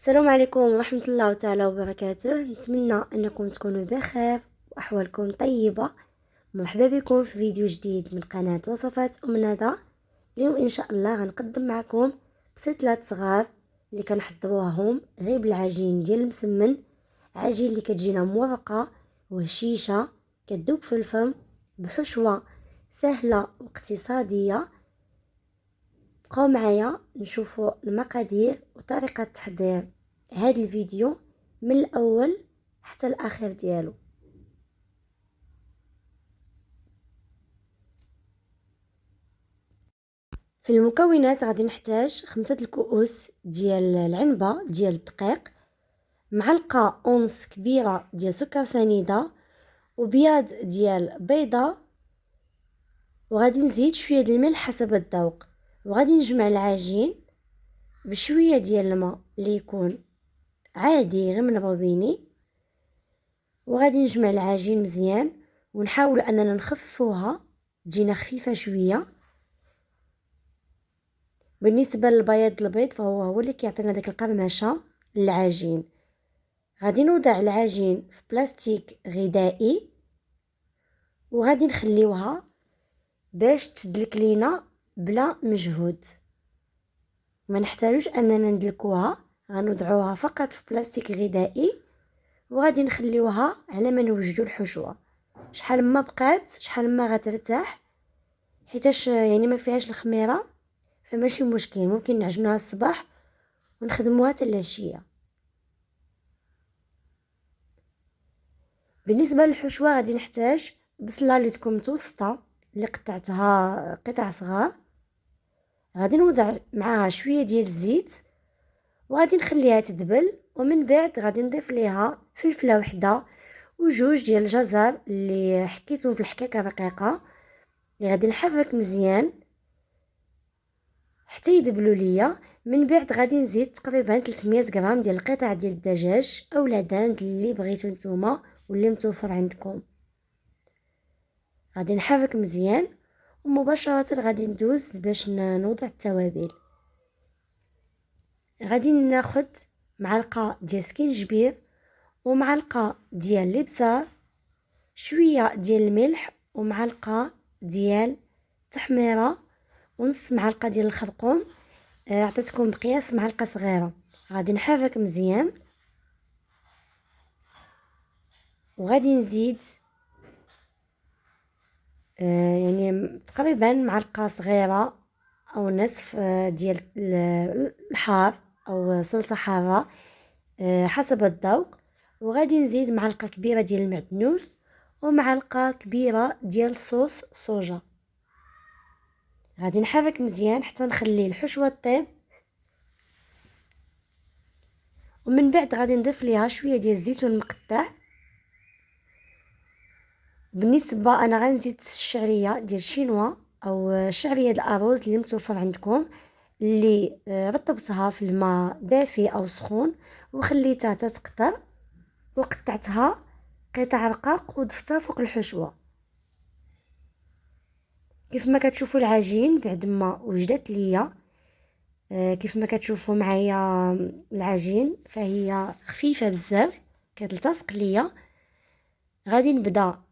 السلام عليكم ورحمة الله تعالى وبركاته. نتمنى أنكم تكونوا بخير وأحوالكم طيبة. مرحبا بكم في فيديو جديد من قناة وصفات ندى. اليوم إن شاء الله غنقدم معكم بسلات صغار اللي كنحضروهم غير بالعجين ديال المسمن، عجين اللي كتجينا مورقة وهشيشة كتذوب في الفم بحشوة سهلة واقتصادية. بقاو معايا نشوفوا المقادير وطريقة تحضير هذا الفيديو من الاول حتى الاخير ديالو. في المكونات غادي نحتاج 5 الكؤوس ديال العنبه ديال الدقيق، معلقه اونس كبيره ديال سكر سنيده، وبياض ديال بيضه، وغادي نزيد شويه ديال الملح حسب الذوق. وغادي نجمع العجين بشويه ديال الماء اللي يكون عادي غير من روبيني، وغادي نجمع العجين مزيان ونحاول اننا نخففوها تجينا خفيفه شويه. بالنسبه للبياض البيض فهو اللي كيعطينا داك القرمشه للعجين. غادي نوضع العجين في بلاستيك غذائي وغادي نخليوها باش تدلك لينا بلا مجهود، ما نحتاجوش اننا ندلكوها، غنوضعوها فقط في بلاستيك غذائي وغادي نخليوها على ما نوجدوا الحشوه. شحال ما بقات شحال ما غترتاح، حيتاش يعني ما فيهاش الخميره، فماشي مشكل، ممكن نعجنوها الصباح ونخدموها حتى العشيه. بالنسبه للحشوه غادي نحتاج بصله اللي تكون متوسطه اللي قطعتها قطع صغار، غادي نوضع معاها شويه ديال الزيت وغادي نخليها تذبل، ومن بعد غادي نضيف ليها فلفله وحده وجوج ديال الجزر اللي حكيتهم في الحكاكه رقيقه، اللي غادي نحرك مزيان حتى يذبلوا ليا. من بعد غادي نزيد تقريبا 300 غرام ديال القطع ديال الدجاج او داند اللي بغيتو نتوما واللي متوفر عندكم. غادي نحرك مزيان ومباشره غادي ندوز باش نوضع التوابل. غادي ناخذ معلقه ديال سكينجبير ومعلقه ديال الابزار، شويه ديال الملح ومعلقه ديال التحميره ونص معلقه ديال الخرقوم. عطيتكم بقياس معلقه صغيره. غادي نحرك مزيان وغادي نزيد يعني تقريبا معلقه صغيره او نصف ديال الحار او صلصه حاره حسب الذوق. وغادي نزيد معلقه كبيره ديال المعدنوس ومعلقه كبيره ديال صوص صوجا. غادي نحرك مزيان حتى نخلي الحشوه طيب، ومن بعد غادي نضيف ليها شويه ديال الزيتون مقطع. بالنسبه انا غنزيد الشعريه ديال شينوا او شعريه الارز اللي متوفر عندكم، اللي رطبتها في الماء دافي او سخون وخليتها تتقطر، وقطعتها قطع رقاق وضفتها فوق الحشوه. كيف ما كتشوفوا العجين بعد ما وجدت ليا، كيف ما كتشوفوا معايا العجين فهي خفيفه بزاف كتلتصق ليا. غادي نبدا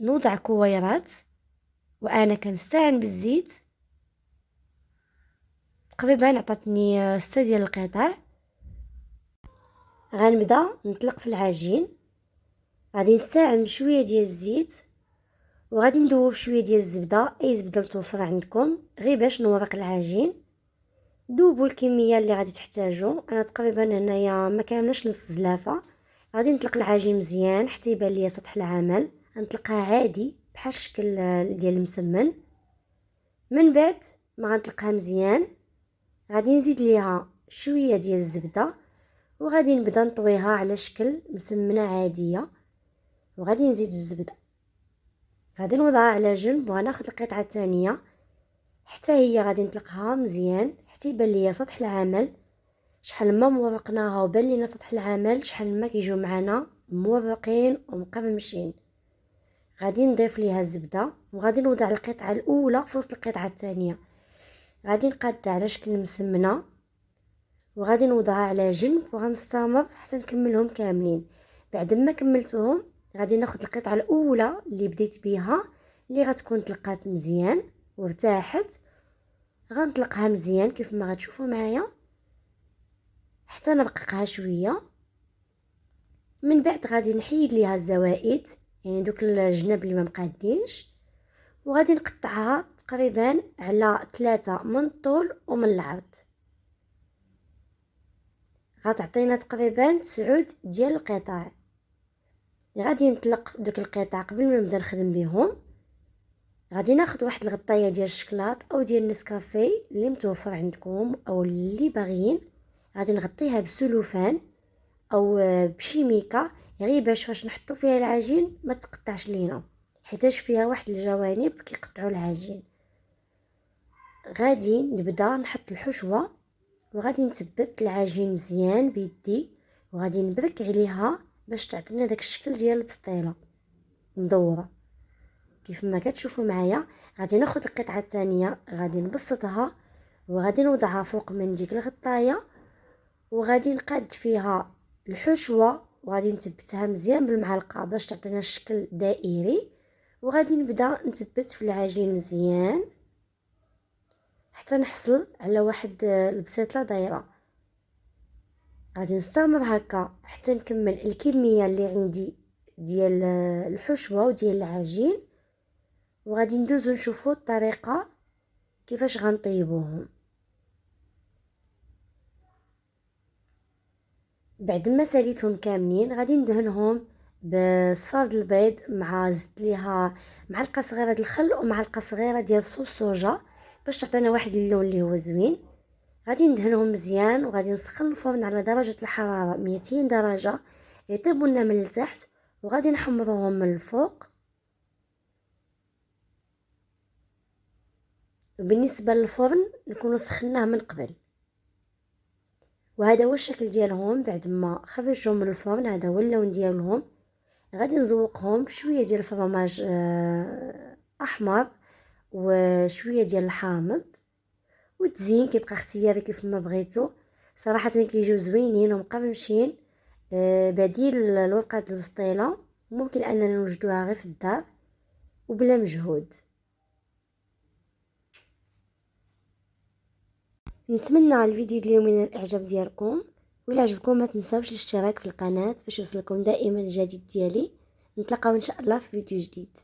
نوضع كويرات وانا كنستعن بالزيت، تقريبا عطاتني 6 ديال القطع. غنبدا نطلق في العجين، غادي نستعن بشويه ديال الزيت وغادي ندوب شويه ديال الزبده، اي زبده متوفره عندكم غير باش نورق العجين. دوبوا الكميه اللي غادي تحتاجوا، انا تقريبا هنايا ما كاملاش نص زلافه. غادي نطلق العجين مزيان حتى يبان ليا سطح العمل، نطلقها عادي بحال الشكل ديال المسمن. من بعد ما غنطلقها مزيان غادي نزيد ليها شويه ديال الزبده وغادي نبدا نطويها على شكل مسمنه عاديه، وغادي نزيد الزبده. غادي نوضعها على جنب وغناخذ القطعه الثانيه حتى هي غادي نطلقها مزيان حتى يبان ليا سطح العمل. شحال ما مورقناها وبان لينا سطح العمل شحال ما كيجيو معنا مورقين ومقرمشين. غادي نضيف ليها الزبده وغادي نوضع القطعه الاولى في وسط القطعه الثانيه، غادي نقادها على شكل مسمنه وغادي نوضعها على جنب وغنستمر حتى نكملهم كاملين. بعد ما كملتهم غادي ناخد القطعه الاولى اللي بديت بها اللي غتكون طلقات مزيان وارتاحت، غنطلقها مزيان كيف ما غتشوفوا معايا حتى نرققها شويه. من بعد غادي نحيد ليها الزوائد، يعني دوك الجناب اللي ما مقادينش، وغادي نقطعها تقريبا على 3 من الطول ومن العرض. غتعطينا تقريبا 9 ديال القطع. غادي نطلق دوك القطع قبل ما نبدا نخدم بهم. غادي ناخذ واحد الغطايه ديال الشكلاط او ديال النسكافيه اللي متوفر عندكم او اللي باغيين. غادي نغطيها بسلوفان او بشي ميكا، غير باش فاش نحطو فيها العجين ما تقطعش لينا، حيتاش فيها واحد الجوانب كيقطعوا العجين. غادي نبدا نحط الحشوه وغادي نثبت العجين مزيان بيدي، وغادي نبرك عليها باش تعطينا داك الشكل ديال البسطيله مدوره كيف ما كتشوفوا معايا. غادي ناخذ القطعه الثانيه غادي نبسطها وغادي نوضعها فوق من ديك الغطايه، وغادي نقاد فيها الحشوه وغادي نثبتها مزيان بالمعلقه باش تعطينا الشكل دائري. وغادي نبدا نثبت في العجين مزيان حتى نحصل على واحد البسيطه دايره. غادي نستمر هكا حتى نكمل الكميه اللي عندي ديال الحشوه وديال العجين، وغادي ندوزو نشوفوا الطريقه كيفاش غنطيبوهم. بعد ما ساليتهم كاملين غادي ندهنهم بصفار د البيض مع زدت ليها معلقه صغيره ديال الخل ومعلقه صغيره ديال صوص صوجا باش تعطينا واحد اللون اللي هو زوين. غادي ندهنهم مزيان وغادي نسخن الفرن على درجه الحراره 200 درجه يطيبوا لنا من التحت، وغادي نحمروهم من الفوق. وبالنسبه للفرن نكونوا سخناه من قبل. وهذا هو الشكل ديالهم بعد ما خرجتهم من الفرن، هذا هو اللون ديالهم. غادي نزوقهم بشويه ديال الفرماج احمر وشويه ديال الحامض، والتزيين كيبقى اختياري كيف ما بغيتو. صراحه كيجيو زوينين ومقرمشين، بديل الورقه البسطيله ممكن اننا نوجدوها غير في الدار وبلا مجهود. نتمنى الفيديو اليوم من الاعجاب ديالكم، وإلا عجبكم ما تنساوش الاشتراك في القناه باش يوصلكم دائما الجديد ديالي. نتلاقاو ان شاء الله في فيديو جديد.